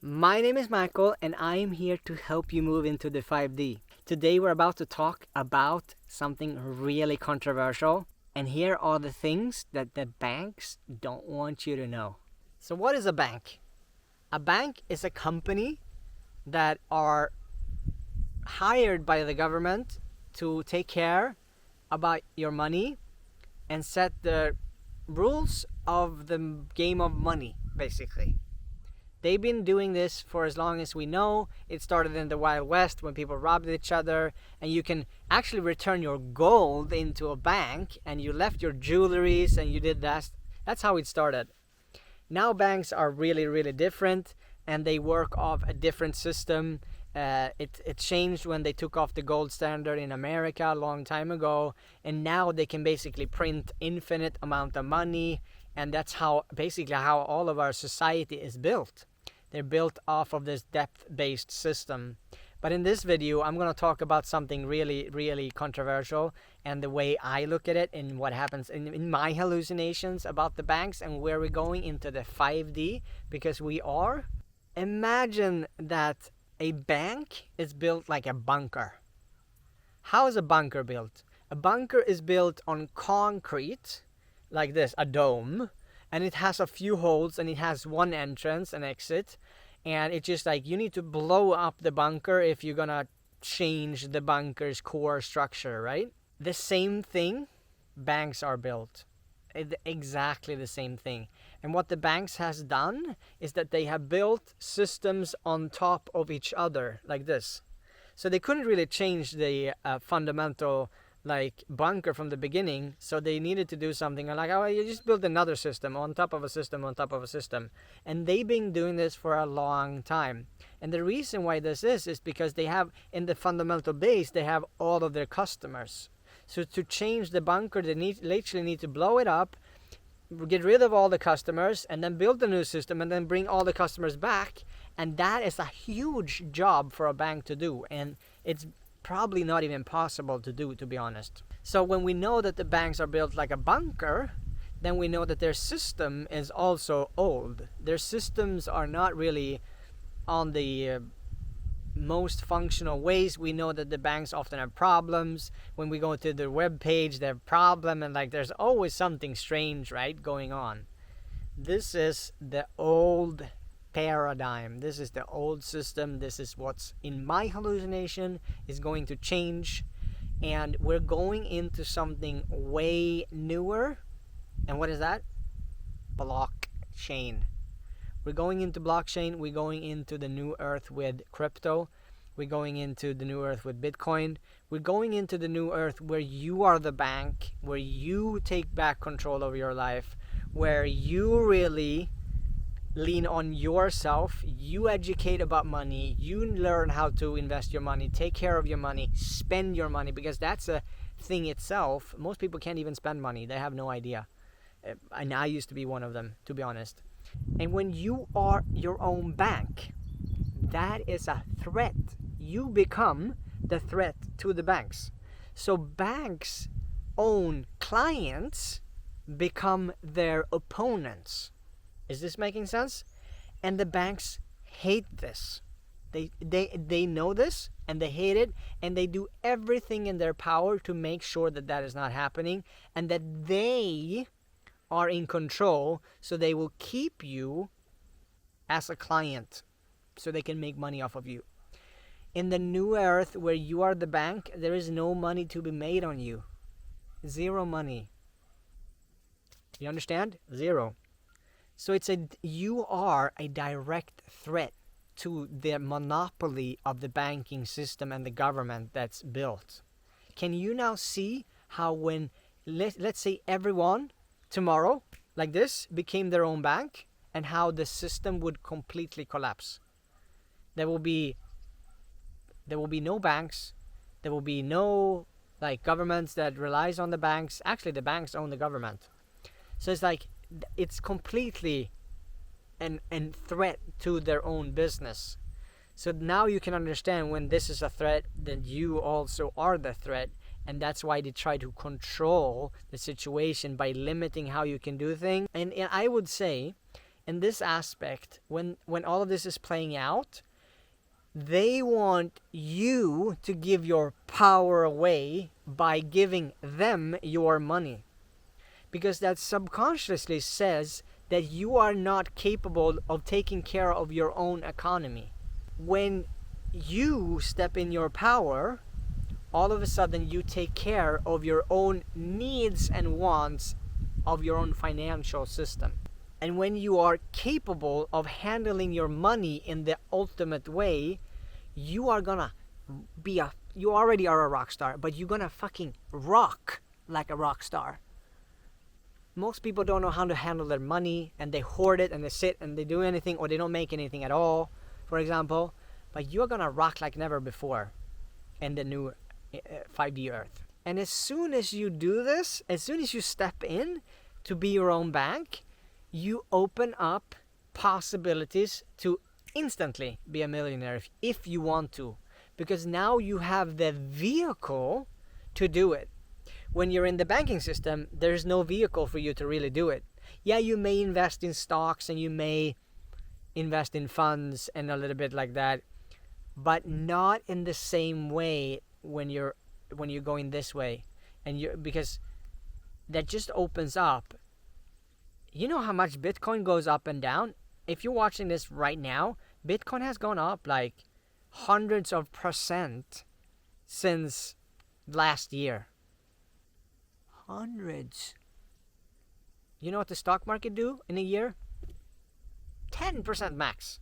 My name is Michael and I am here to help you move into the 5D. Today we're about to talk about something really controversial, and here are the things that the banks don't want you to know. So what is a bank? A bank is a company that are hired by the government to take care about your money and set the rules of the game of money, basically. They've been doing this for as long as we know. It started in the Wild West when people robbed each other, and you can actually return your gold into a bank, and you left your jewelries and you did that. That's how it started. Now banks are really different, and they work off a different system. It changed when they took off the gold standard in America a long time ago, and now they can basically print infinite amount of money, and that's how all of our society is built. They're built off of this debt-based system. But in this video, I'm going to talk about something really controversial, and the way I look at it and what happens in my hallucinations about the banks, and where we're going into the 5D, because we are. Imagine that a bank is built like a bunker. How is a bunker built? A bunker is built on concrete, like this, a dome, and it has a few holes, and it has one entrance and exit, and it's just like you need to blow up the bunker if you're gonna change the bunker's core structure, right? The same thing, banks are built. Exactly the same thing. And what the banks has done is that they have built systems on top of each other, like this. So they couldn't really change the fundamental bunker from the beginning, so they needed to do something like, oh, you just build another system on top of a system on top of a system. And they've been doing this for a long time. And the reason why this is because they have, in the fundamental base, they have all of their customers. So to change the bunker, they literally need to blow it up, get rid of all the customers, and then build a new system, and then bring all the customers back. And that is a huge job for a bank to do, and it's probably not even possible to do, to be honest. So when we know that the banks are built like a bunker, then we know that their system is also old. Their systems are not really on the most functional ways. We know that the banks often have problems. When we go to their web page, they have problem, and there's always something strange, right, going on. This is the old paradigm. This is the old system. This is what's in my hallucination is going to change, and we're going into something way newer. And what is that? Blockchain. We're going into blockchain. We're going into the new earth with crypto. We're going into the new earth with Bitcoin. We're going into the new earth where you are the bank, where you take back control of your life, where you really lean on yourself, you educate about money, you learn how to invest your money, take care of your money, spend your money, because that's a thing itself. Most people can't even spend money. They have no idea. And I used to be one of them, to be honest. And when you are your own bank, that is a threat. You become the threat to the banks. So banks' own clients become their opponents. Is this making sense? And the banks hate this. They know this, and they hate it, and they do everything in their power to make sure that that is not happening, and that they are in control, so they will keep you as a client so they can make money off of you. In the new earth where you are the bank, there is no money to be made on you. Zero money. You understand? Zero. So you are a direct threat to the monopoly of the banking system and the government that's built. Can you now see how when, let's say everyone tomorrow, like this, became their own bank, and how the system would completely collapse? There will be no banks. There will be no governments that relies on the banks. Actually, the banks own the government. So it's completely an threat to their own business. So now you can understand when this is a threat, that you also are the threat, and that's why they try to control the situation by limiting how you can do things. And I would say in this aspect, when all of this is playing out, they want you to give your power away by giving them your money. Because that subconsciously says that you are not capable of taking care of your own economy. When you step in your power, all of a sudden you take care of your own needs and wants of your own financial system. And when you are capable of handling your money in the ultimate way, you are gonna you already are a rock star, but you're gonna fucking rock like a rock star. Most people don't know how to handle their money, and they hoard it, and they sit and they do anything, or they don't make anything at all, for example. But you're gonna rock like never before in the new 5D Earth. And as soon as you do this, as soon as you step in to be your own bank, you open up possibilities to instantly be a millionaire if you want to. Because now you have the vehicle to do it. When you're in the banking system, there's no vehicle for you to really do it. Yeah, you may invest in stocks and you may invest in funds and a little bit like that, but not in the same way when you're going this way. And because that just opens up. You know how much Bitcoin goes up and down? If you're watching this right now, Bitcoin has gone up like hundreds of % since last year. Hundreds. You know what the stock market do in a year? 10% max.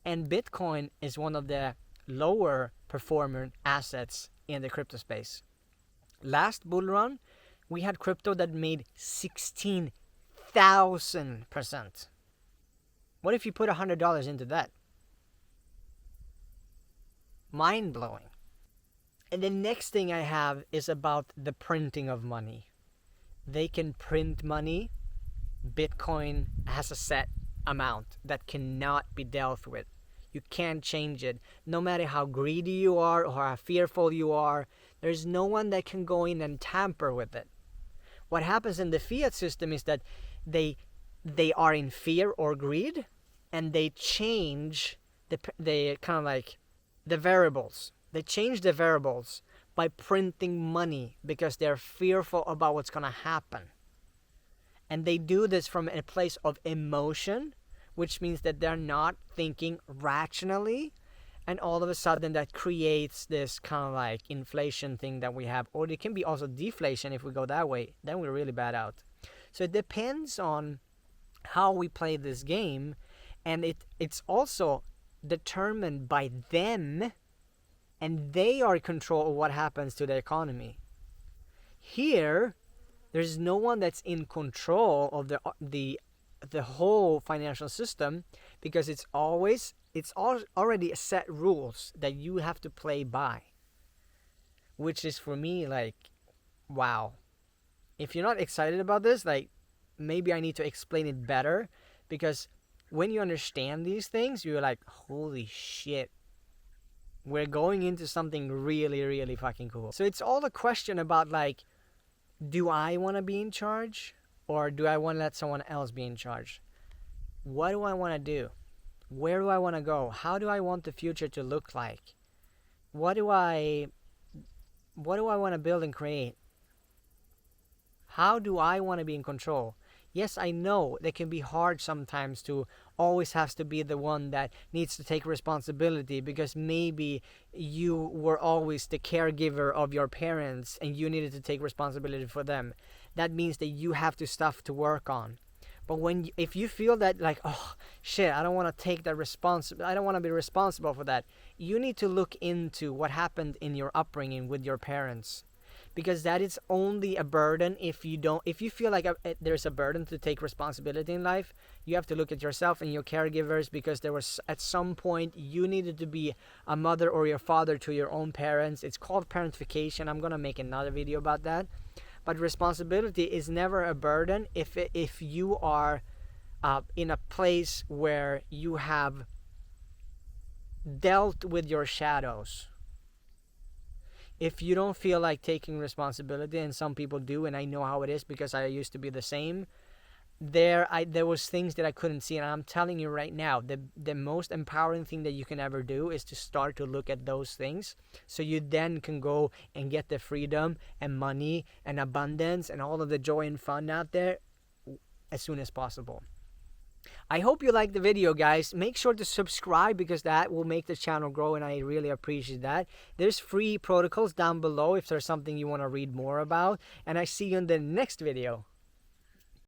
And Bitcoin is one of the lower performing assets in the crypto space. Last bull run, we had crypto that made 16,000%. What if you put $100 into that? Mind blowing. And the next thing I have is about the printing of money. They can print money. Bitcoin has a set amount that cannot be dealt with. You can't change it. No matter how greedy you are or how fearful you are, there's no one that can go in and tamper with it. What happens in the fiat system is that they are in fear or greed, and they change the kind of like the variables. They change the variables by printing money because they're fearful about what's going to happen. And they do this from a place of emotion, which means that they're not thinking rationally. And all of a sudden that creates this kind of like inflation thing that we have. Or it can be also deflation if we go that way. Then we're really bad out. So it depends on how we play this game. And it's also determined by them. And they are in control of what happens to the economy. Here, there's no one that's in control of the whole financial system, because it's already set rules that you have to play by. Which is for me like, wow. If you're not excited about this, like maybe I need to explain it better, because when you understand these things, you're like, holy shit. We're going into something really, really fucking cool. So it's all a question about like, do I want to be in charge, or do I want to let someone else be in charge? What do I want to do? Where do I want to go? How do I want the future to look like? What do I want to build and create? How do I want to be in control? Yes, I know that can be hard sometimes to always have to be the one that needs to take responsibility, because maybe you were always the caregiver of your parents and you needed to take responsibility for them. That means that you have stuff to work on. But if you feel that like, oh shit, I don't want to take that I don't want to be responsible for that, you need to look into what happened in your upbringing with your parents. Because that is only a burden if you feel like there's a burden to take responsibility in life. You have to look at yourself and your caregivers, because there was at some point you needed to be a mother or your father to your own parents. It's called parentification. I'm gonna make another video about that. But responsibility is never a burden if you are in a place where you have dealt with your shadows. If you don't feel like taking responsibility, and some people do, and I know how it is because I used to be the same, there was things that I couldn't see, and I'm telling you right now, the most empowering thing that you can ever do is to start to look at those things, so you then can go and get the freedom and money and abundance and all of the joy and fun out there as soon as possible. I hope you liked the video, guys. Make sure to subscribe, because that will make the channel grow, and I really appreciate that. There's free protocols down below if there's something you want to read more about, and I see you in the next video.